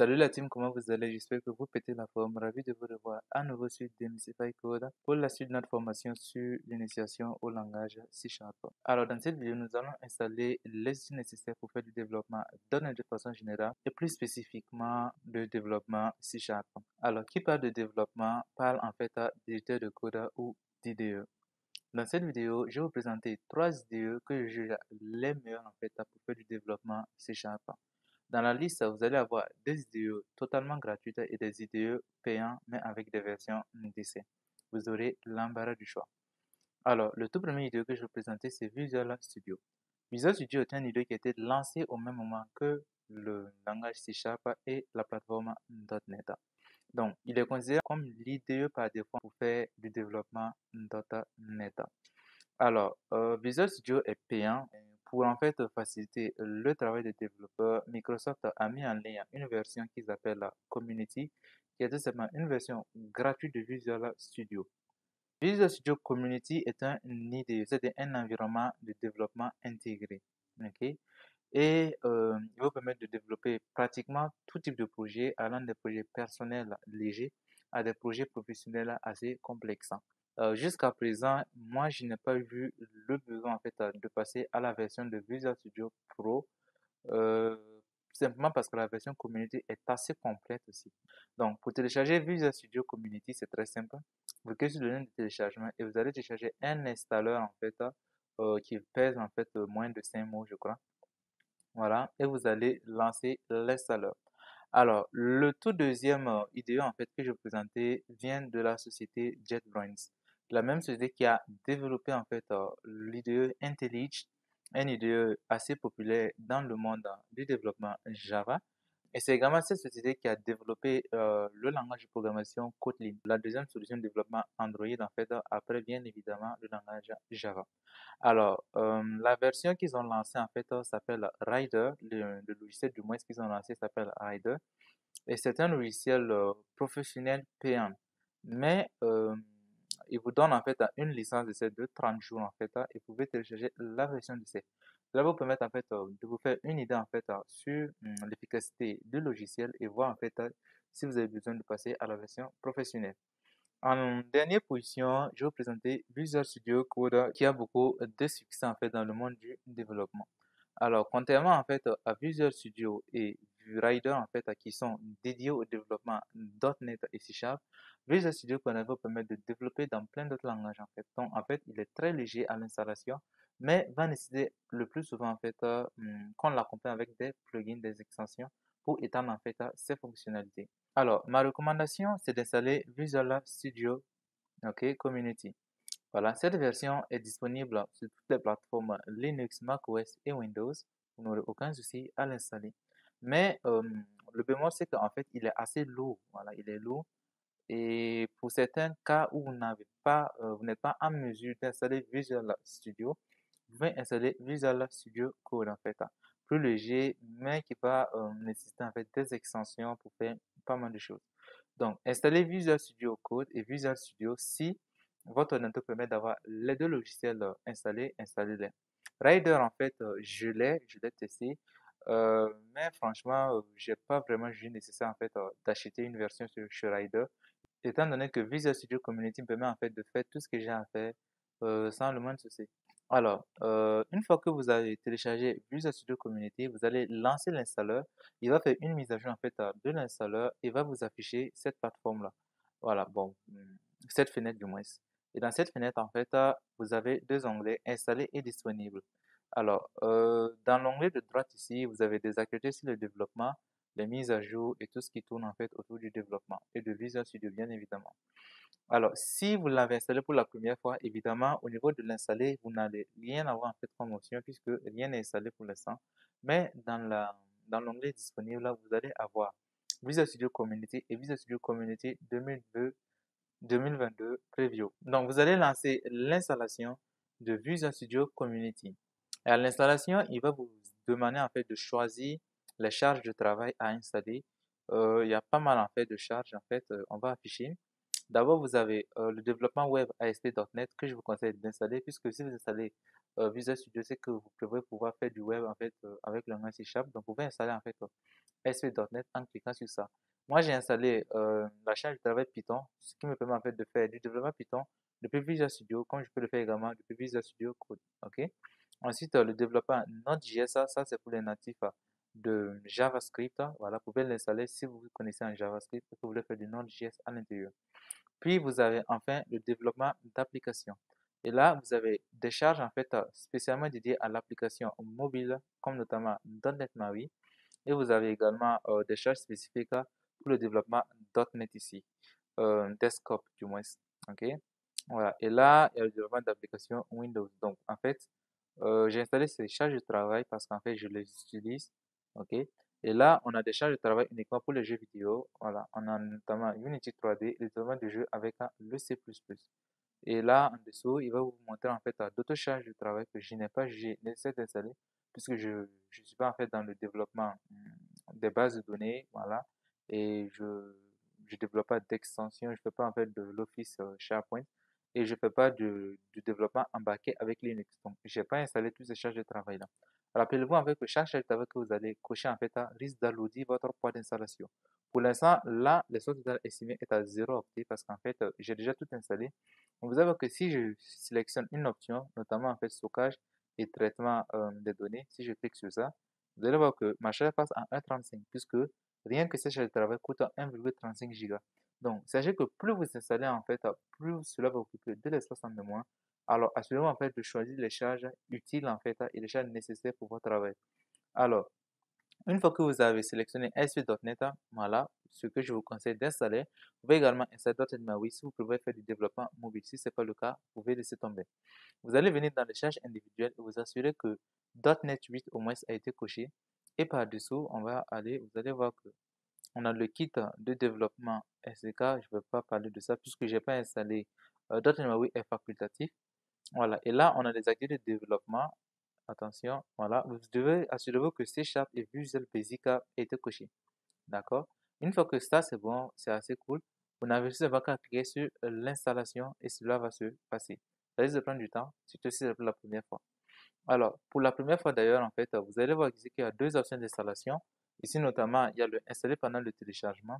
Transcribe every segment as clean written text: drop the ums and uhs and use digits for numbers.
Salut la team, comment vous allez? J'espère que vous pétez la forme. Ravi de vous revoir à nouveau sur Demystify Code pour la suite de notre formation sur l'initiation au langage C Sharp. Alors, dans cette vidéo, nous allons installer les outils nécessaires pour faire du développement .NET de façon générale et plus spécifiquement le développement C Sharp. Alors, qui parle de développement parle en fait d'éditeur de code ou d'IDE. Dans cette vidéo, je vais vous présenter trois IDE que je juge les meilleurs en fait pour faire du développement C Sharp. Dans la liste, vous allez avoir des IDE totalement gratuites et des IDE payants, mais avec des versions d'essai. Vous aurez l'embarras du choix. Alors, le tout premier IDE que je vais vous présenter, c'est Visual Studio. Visual Studio est un IDE qui a été lancé au même moment que le langage C Sharp et la plateforme .NET. Donc, il est considéré comme l'IDE par défaut pour faire du développement .NET. Alors, Visual Studio est payant. Pour en fait faciliter le travail des développeurs, Microsoft a mis en ligne une version qu'ils appellent la Community, qui est tout simplement une version gratuite de Visual Studio. Visual Studio Community est un IDE, c'est un environnement de développement intégré. Ok. Et il va permettre de développer pratiquement tout type de projet, allant des projets personnels légers à des projets professionnels assez complexes. Jusqu'à présent, moi, je n'ai pas vu le besoin en fait de passer à la version de Visual Studio Pro, euh, simplement parce que la version Community est assez complète aussi. Donc, pour télécharger Visual Studio Community, c'est très simple. Vous cliquez sur le lien de téléchargement et vous allez télécharger un installeur en fait qui pèse en fait moins de 5 mots, je crois. Voilà, et vous allez lancer l'installeur. Alors, le tout deuxième IDE en fait que je vais vous présenter vient de la société JetBrains, la même société qui a développé en fait l'IDE IntelliJ, un IDE assez populaire dans le monde du développement Java. Et c'est également cette société qui a développé le langage de programmation Kotlin, la deuxième solution de développement Android en fait, après bien évidemment le langage Java. Alors, la version qu'ils ont lancée en fait s'appelle Rider, le logiciel du moins qu'ils ont lancé s'appelle Rider, et c'est un logiciel professionnel payant. Mais il vous donne en fait une licence d'essai de 30 jours en fait, et vous pouvez télécharger la version d'essai. Cela va vous permettre en fait de vous faire une idée en fait sur l'efficacité du logiciel et voir en fait si vous avez besoin de passer à la version professionnelle. En dernière position, je vais vous présenter Visual Studio Code qui a beaucoup de succès en fait dans le monde du développement. Alors, contrairement en fait à Visual Studio et Rider en fait qui sont dédiés au développement .NET et C Sharp, Visual Studio Code va vous permettre de développer dans plein d'autres langages en fait. Donc, en fait, il est très léger à l'installation, mais va nécessiter le plus souvent en fait qu'on l'accompagne avec des plugins, des extensions pour étendre en fait ses fonctionnalités. Alors, ma recommandation, c'est d'installer Visual Studio Community. Voilà, cette version est disponible sur toutes les plateformes Linux, macOS et Windows. Vous n'aurez aucun souci à l'installer. Mais le bémol, c'est qu'en fait, il est assez lourd. Voilà, il est lourd. Et pour certains cas où vous n'êtes pas en mesure d'installer Visual Studio, vous pouvez installer Visual Studio Code en fait, plus léger, mais qui va nécessiter en fait des extensions pour faire pas mal de choses. Donc, installez Visual Studio Code et Visual Studio si votre ordinateur permet d'avoir les deux logiciels installés, installez-les. Rider, en fait, je l'ai testé, mais franchement, j'ai pas vraiment jugé nécessaire en fait d'acheter une version sur Rider, étant donné que Visual Studio Community me permet en fait de faire tout ce que j'ai à faire sans le moindre souci. Alors, une fois que vous avez téléchargé Visual Studio Community, vous allez lancer l'installeur. Il va faire une mise à jour en fait de l'installeur et va vous afficher cette plateforme-là. Voilà, bon, cette fenêtre du moins. Et dans cette fenêtre, en fait, vous avez deux onglets, installé et disponible. Alors, dans l'onglet de droite ici, vous avez des activités sur le développement, les mises à jour et tout ce qui tourne en fait autour du développement et de Visual Studio, bien évidemment. Alors, si vous l'avez installé pour la première fois, évidemment, au niveau de l'installer, vous n'allez rien avoir en fait comme option puisque rien n'est installé pour l'instant. Mais dans l'onglet disponible, là, vous allez avoir Visual Studio Community et Visual Studio Community 2022 Preview. Donc, vous allez lancer l'installation de Visual Studio Community. Et à l'installation, il va vous demander en fait de choisir les charges de travail à installer. Il y a pas mal en fait de charges en fait, on va afficher. D'abord, vous avez le développement web ASP.NET que je vous conseille d'installer puisque si vous installez Visual Studio, c'est que vous pouvez pouvoir faire du web en fait avec le langage C Sharp. Donc, vous pouvez installer en fait ASP.NET en cliquant sur ça. Moi, j'ai installé la charge de travail Python, ce qui me permet en fait de faire du développement Python depuis Visual Studio, comme je peux le faire également depuis Visual Studio Code. Ok. Ensuite, le développement Node.js, ça c'est pour les natifs de JavaScript. Voilà, vous pouvez l'installer si vous connaissez un JavaScript et que vous voulez faire du Node.js à l'intérieur. Puis, vous avez enfin le développement d'applications. Et là, vous avez des charges en fait spécialement dédiées à l'application mobile, comme notamment .NET MAUI. Et vous avez également des charges spécifiques pour le développement .NET ici, desktop du moins. Ok. Voilà. Et là, il y a le développement d'applications Windows. Donc, en fait, j'ai installé ces charges de travail parce qu'en fait, je les utilise. Ok. Et là, on a des charges de travail uniquement pour les jeux vidéo. Voilà. On a notamment Unity 3D, le développement de jeux avec le C++. Et là, en dessous, il va vous montrer en fait d'autres charges de travail que je n'ai pas jugé nécessaire d'installer puisque je ne suis pas en fait dans le développement des bases de données. Voilà. Et je ne développe pas d'extension, je ne fais pas en fait de l'Office SharePoint et je ne fais pas du développement embarqué avec Linux. Donc, je n'ai pas installé toutes ces charges de travail là. Rappelez-vous en fait que chaque charge de travail que vous allez cocher en fait risque d'alourdir votre poids d'installation. Pour l'instant, là, le solde total estimé est à 0 octet parce qu'en fait, j'ai déjà tout installé. Donc, vous savez que si je sélectionne une option, notamment en fait stockage et traitement des données, si je clique sur ça, vous allez voir que ma charge passe à 1,35 puisque rien que cette charge de travail coûte 1,35 Go. Donc, sachez que plus vous installez en fait, plus cela va occuper de l'espace en mémoire. Alors, assurez-vous en fait de choisir les charges utiles en fait et les charges nécessaires pour votre travail. Alors, une fois que vous avez sélectionné ASP.NET, voilà ce que je vous conseille d'installer. Vous pouvez également installer .NET MAUI si vous pouvez faire du développement mobile. Si ce n'est pas le cas, vous pouvez laisser tomber. Vous allez venir dans les charges individuelles et vous assurer que .NET 8 au moins a été coché. Et par-dessous, on va aller, vous allez voir que on a le kit de développement SDK. Je ne vais pas parler de ça puisque je n'ai pas installé .NET MAUI est facultatif. Voilà. Et là, on a les activités de développement. Attention, voilà, vous devez assurer que C# et Visual Basic a été coché. D'accord? Une fois que ça c'est bon, c'est assez cool. Vous n'avez seulement qu'à cliquer sur l'installation et cela va se passer. Ça risque de prendre du temps, surtout si c'est pour la première fois. Alors, pour la première fois d'ailleurs, en fait, vous allez voir ici qu'il y a deux options d'installation. Ici, notamment, il y a le installer pendant le téléchargement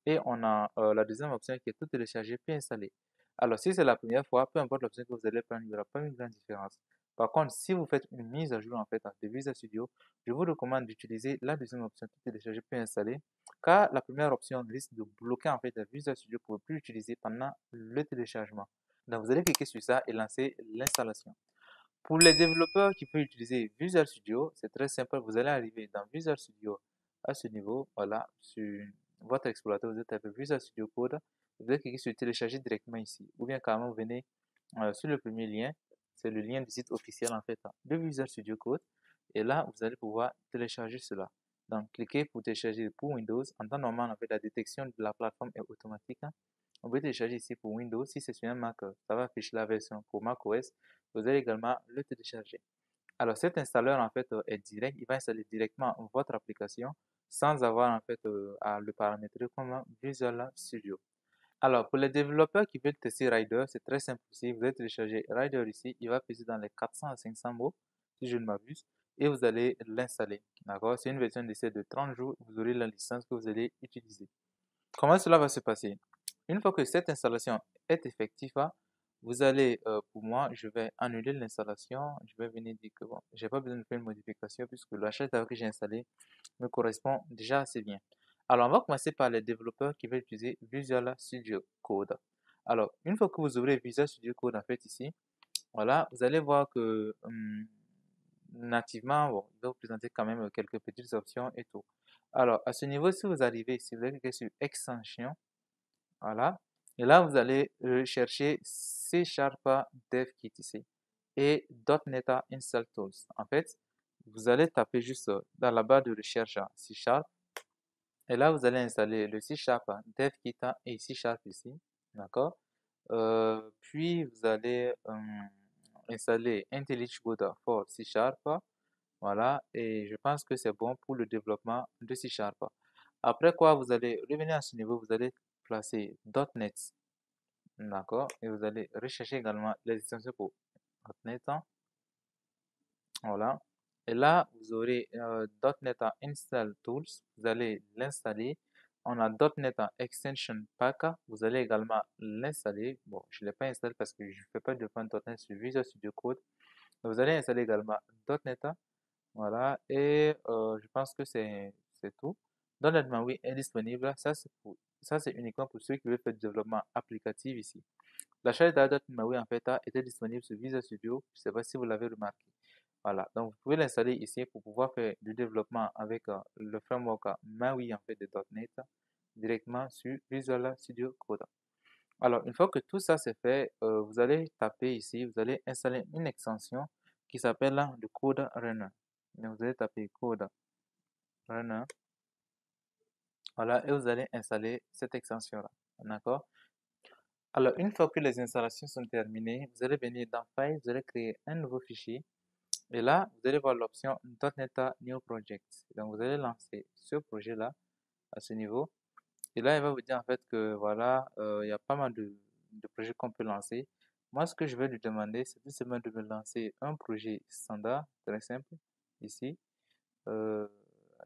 et on a la deuxième option qui est tout télécharger puis installer. Alors, si c'est la première fois, peu importe l'option que vous allez prendre, il n'y aura pas une grande différence. Par contre, si vous faites une mise à jour en fait de Visual Studio, je vous recommande d'utiliser la deuxième option, tout télécharger puis installer, car la première option risque de bloquer en fait Visual Studio pour ne plus l'utiliser pendant le téléchargement. Donc, vous allez cliquer sur ça et lancer l'installation. Pour les développeurs qui peuvent utiliser Visual Studio, c'est très simple. Vous allez arriver dans Visual Studio à ce niveau, voilà, sur votre explorateur, vous allez taper Visual Studio Code, vous allez cliquer sur télécharger directement ici, ou bien carrément vous venez sur le premier lien, c'est le lien du site officiel en fait de Visual Studio Code, et là vous allez pouvoir télécharger cela. Donc cliquez pour télécharger pour Windows. En temps normal, en fait, la détection de la plateforme est automatique. Vous pouvez télécharger ici pour Windows. Si c'est sur un Mac, ça va afficher la version pour macOS. Vous allez également le télécharger. Alors cet installeur en fait est direct, il va installer directement votre application sans avoir en fait à le paramétrer comme Visual Studio. Alors pour les développeurs qui veulent tester Rider, c'est très simple aussi. Vous allez télécharger Rider ici, il va peser dans les 400 à 500 mots si je ne m'abuse et vous allez l'installer. D'accord? C'est une version d'essai de 30 jours, vous aurez la licence que vous allez utiliser. Comment cela va se passer? Une fois que cette installation est effective, vous allez, pour moi, je vais annuler l'installation. Je vais venir dire que bon, j'ai pas besoin de faire une modification puisque la charge que j'ai installée me correspond déjà assez bien. Alors, on va commencer par les développeurs qui veulent utiliser Visual Studio Code. Alors, une fois que vous ouvrez Visual Studio Code, en fait, ici, voilà, vous allez voir que nativement, bon, il va vous présenter quand même quelques petites options et tout. Alors, à ce niveau, si vous arrivez, si vous allez cliquer sur Extension, voilà. Et là, vous allez chercher C# Dev Kit ici et .NET Install Tools. En fait, vous allez taper juste dans la barre de recherche C# et là, vous allez installer le C# Dev Kit et C# ici. D'accord? Puis, vous allez installer IntelliJ Code for C#. Voilà. Et je pense que c'est bon pour le développement de C#. Après quoi, vous allez revenir à ce niveau, vous allez placer .NET. D'accord. Et vous allez rechercher également les extensions pour .NET. Voilà. Et là, vous aurez .NET en Install Tools, vous allez l'installer. On a .NET en Extension Pack, vous allez également l'installer. Bon, je ne l'ai pas installé parce que je ne fais pas de développement .NET sur Visual Studio Code. Donc, vous allez installer également .NET, voilà, et je pense que c'est tout. .NET MAUI est disponible, ça c'est uniquement pour ceux qui veulent faire du développement applicatif ici. La charge de .NET MAUI en fait était disponible sur Visual Studio, je ne sais pas si vous l'avez remarqué. Voilà, donc vous pouvez l'installer ici pour pouvoir faire du développement avec le framework MAUI en fait de .NET directement sur Visual Studio Code. Alors, une fois que tout ça c'est fait, vous allez taper ici, vous allez installer une extension qui s'appelle le Code Runner. Donc, vous allez taper Code Runner, voilà, et vous allez installer cette extension-là, d'accord? Alors, une fois que les installations sont terminées, vous allez venir dans File, vous allez créer un nouveau fichier. Et là, vous allez voir l'option .NET New Project. Donc, vous allez lancer ce projet-là à ce niveau. Et là, il va vous dire en fait que voilà, il y a pas mal de projets qu'on peut lancer. Moi, ce que je vais lui demander, c'est tout simplement de me lancer un projet standard, très simple, ici. Euh,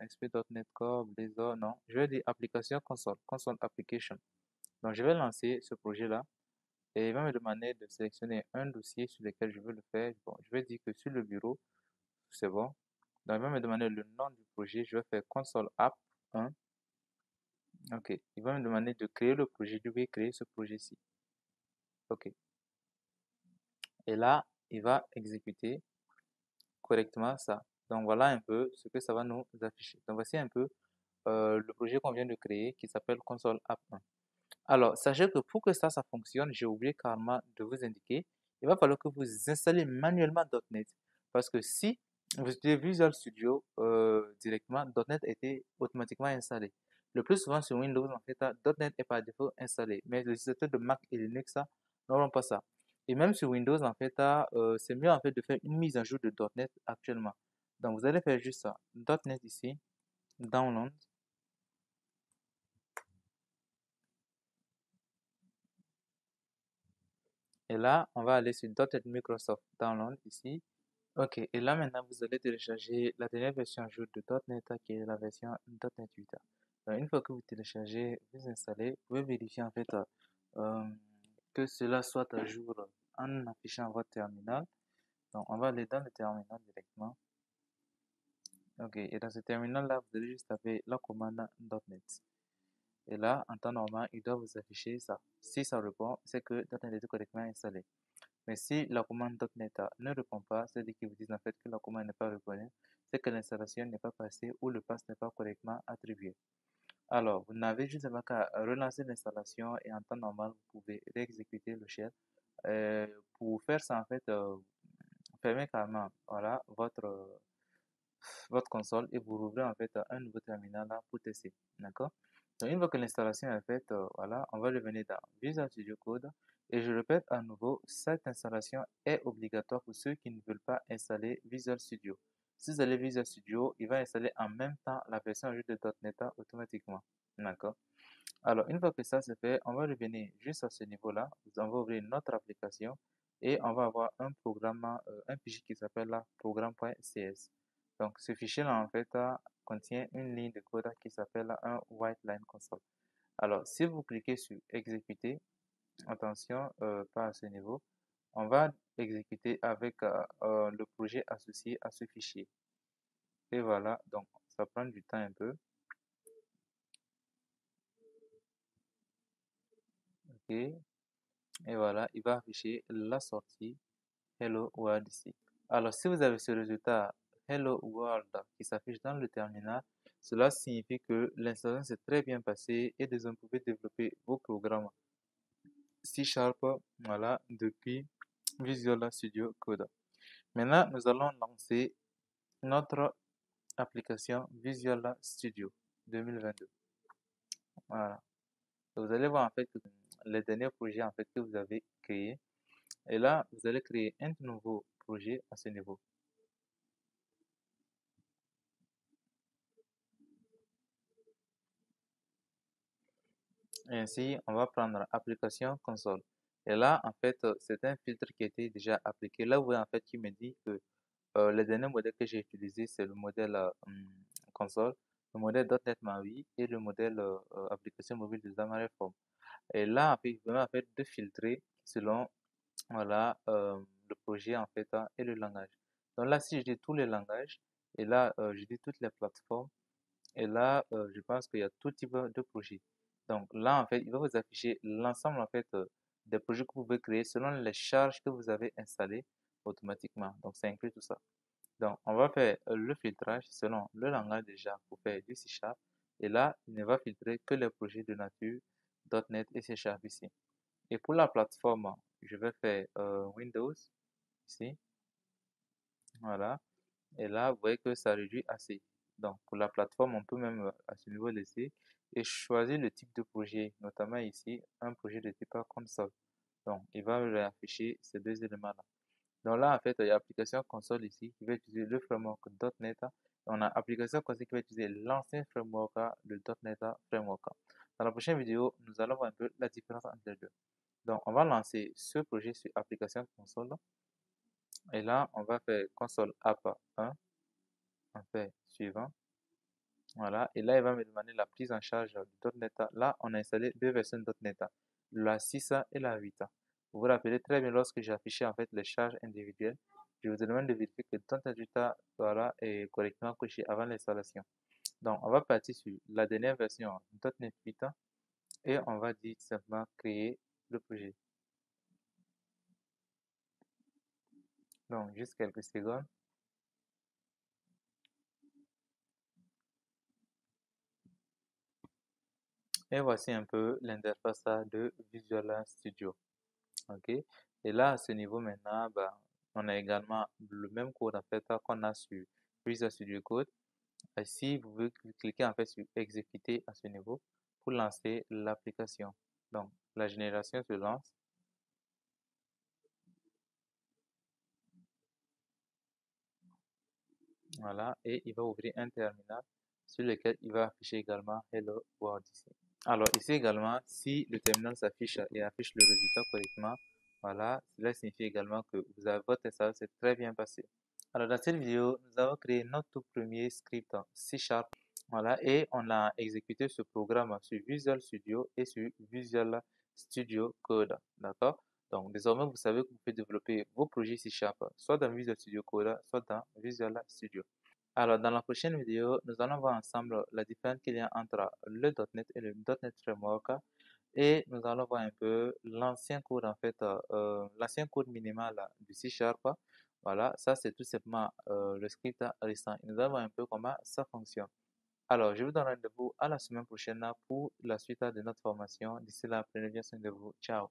ASP.NET Core, Blazor, non. Je vais dire application console, console application. Donc, je vais lancer ce projet-là. Et il va me demander de sélectionner un dossier sur lequel je veux le faire. Bon, je vais dire que sur le bureau, c'est bon. Donc, il va me demander le nom du projet. Je vais faire console app 1. Ok. Il va me demander de créer le projet. Je vais créer ce projet-ci. Ok. Et là, il va exécuter correctement ça. Donc, voilà un peu ce que ça va nous afficher. Donc, voici un peu le projet qu'on vient de créer qui s'appelle console app 1. Alors, sachez que pour que ça fonctionne, j'ai oublié carrément de vous indiquer, il va falloir que vous installez manuellement .NET. Parce que si vous utilisez Visual Studio directement, .NET a été automatiquement installé. Le plus souvent sur Windows, en fait, .NET est par défaut installé. Mais les utilisateurs de Mac et Linux n'auront pas ça. Et même sur Windows, en fait, c'est mieux en fait de faire une mise à jour de .NET actuellement. Donc, vous allez faire juste ça. .NET ici, Download. Et là, on va aller sur .NET Microsoft Download ici. Ok, et là maintenant, vous allez télécharger la dernière version à jour de .NET qui est la version .NET 8. Donc, une fois que vous téléchargez, vous installez, vous pouvez vérifier en fait euh, que cela soit à jour en affichant votre terminal. Donc, on va aller dans le terminal directement. Ok, et dans ce terminal-là, vous allez juste taper la commande .NET. Et là, en temps normal, il doit vous afficher ça. Si ça répond, c'est que .NET est correctement installé. Mais si la commande .NET ne répond pas, c'est-à-dire qu'ils vous disent en fait que la commande n'est pas reconnue, c'est que l'installation n'est pas passée ou le pass n'est pas correctement attribué. Alors, vous n'avez juste qu'à relancer l'installation et en temps normal, vous pouvez réexécuter le shell. Pour faire ça, en fait, fermez carrément voilà, votre console et vous rouvrez en fait un nouveau terminal là pour tester. D'accord? Donc, une fois que l'installation est faite, voilà, on va revenir dans Visual Studio Code. Et je répète à nouveau, cette installation est obligatoire pour ceux qui ne veulent pas installer Visual Studio. Si vous allez Visual Studio, il va installer en même temps la version ajoutée de .NET automatiquement. D'accord? Alors, une fois que ça c'est fait, on va revenir juste à ce niveau-là. On va ouvrir notre application et on va avoir un programme, un fichier qui s'appelle là programme.cs. Donc, ce fichier-là, en fait, contient une ligne de code qui s'appelle un white line console. Alors, si vous cliquez sur exécuter, attention, pas à ce niveau, on va exécuter avec le projet associé à ce fichier. Et voilà, donc ça prend du temps un peu. Ok, et voilà, il va afficher la sortie Hello World ici. Alors, si vous avez ce résultat Hello World qui s'affiche dans le terminal, cela signifie que l'installation s'est très bien passée et désormais vous pouvez développer vos programmes C Sharp, voilà, depuis Visual Studio Code. Maintenant, nous allons lancer notre application Visual Studio 2022. Voilà. Vous allez voir en fait les derniers projets en fait que vous avez créés. Et là, vous allez créer un nouveau projet à ce niveau. Ainsi, on va prendre application console. Et là, en fait, c'est un filtre qui a été déjà appliqué. Là, vous voyez en fait qui me dit que les derniers modèles que j'ai utilisés, c'est le modèle console, le modèle .NET MAUI et le modèle application mobile de Xamarin Form. Et là, en fait, il permet en fait de filtrer selon voilà, le projet en fait et le langage. Donc là, si je dis tous les langages, et là, je dis toutes les plateformes, et là, je pense qu'il y a tout type de projet. Donc là, en fait, il va vous afficher l'ensemble en fait des projets que vous pouvez créer selon les charges que vous avez installées automatiquement. Donc ça inclut tout ça. Donc on va faire le filtrage selon le langage déjà pour faire du C#. Et là, il ne va filtrer que les projets de nature .NET et C# ici. Et pour la plateforme, je vais faire Windows ici. Voilà. Et là, vous voyez que ça réduit assez. Donc, pour la plateforme, on peut même à ce niveau laisser et choisir le type de projet, notamment ici, un projet de type console. Donc, il va afficher ces deux éléments-là. Donc là, en fait, il y a application console ici qui va utiliser le framework .NET. On a application console qui va utiliser l'ancien framework, le .NET framework. Dans la prochaine vidéo, nous allons voir un peu la différence entre les deux. Donc, on va lancer ce projet sur application console. Et là, on va faire console app 1. On fait suivant. Voilà. Et là, il va me demander la prise en charge du .NET. Là, on a installé deux versions de .NET, la 6 et la 8. Vous vous rappelez très bien lorsque j'ai affiché en fait les charges individuelles, je vous demande de vérifier que .NET 8 voilà, est correctement coché avant l'installation. Donc, on va partir sur la dernière version .NET 8 et on va dire simplement créer le projet. Donc, juste quelques secondes. Et voici un peu l'interface de Visual Studio. Ok. Et là, à ce niveau maintenant, on a également le même code en fait qu'on a sur Visual Studio Code. Et si vous voulez cliquer en fait sur exécuter à ce niveau pour lancer l'application. Donc, la génération se lance. Voilà. Et il va ouvrir un terminal sur lequel il va afficher également Hello World ici. Alors ici également, si le terminal s'affiche et affiche le résultat correctement, voilà, cela signifie également que votre installation s'est très bien passé. Alors dans cette vidéo, nous avons créé notre tout premier script C#, voilà, et on a exécuté ce programme sur Visual Studio et sur Visual Studio Code, d'accord? Donc désormais, vous savez que vous pouvez développer vos projets C# soit dans Visual Studio Code, soit dans Visual Studio. Alors, dans la prochaine vidéo, nous allons voir ensemble la différence qu'il y a entre le .NET et le .NET Framework et nous allons voir un peu l'ancien code en fait, l'ancien code minimal du C#. Voilà, ça c'est tout simplement le script récent. Nous allons voir un peu comment ça fonctionne. Alors, je vous donne rendez-vous à la semaine prochaine pour la suite de notre formation. D'ici là, prenez bien soin de vous. Ciao.